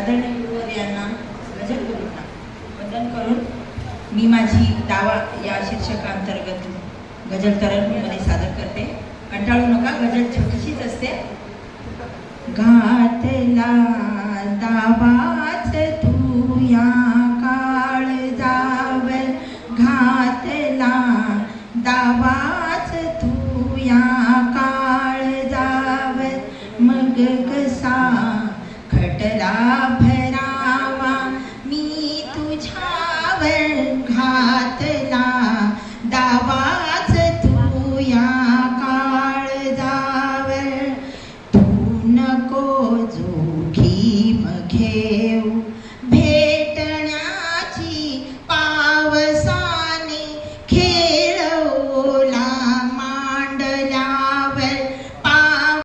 आदरणीय गुरुवर यांना गजल गुरूंना वंदन करून मी माझी दावा या शीर्षकांतर्गत गजल तरंगमध्ये सादर करते. कंटाळू नका, गजल छोटीशीच असते. घातला दावाच तू या काळजावर, घातला दावाच तू या काळजावर, मग कसा खटला भर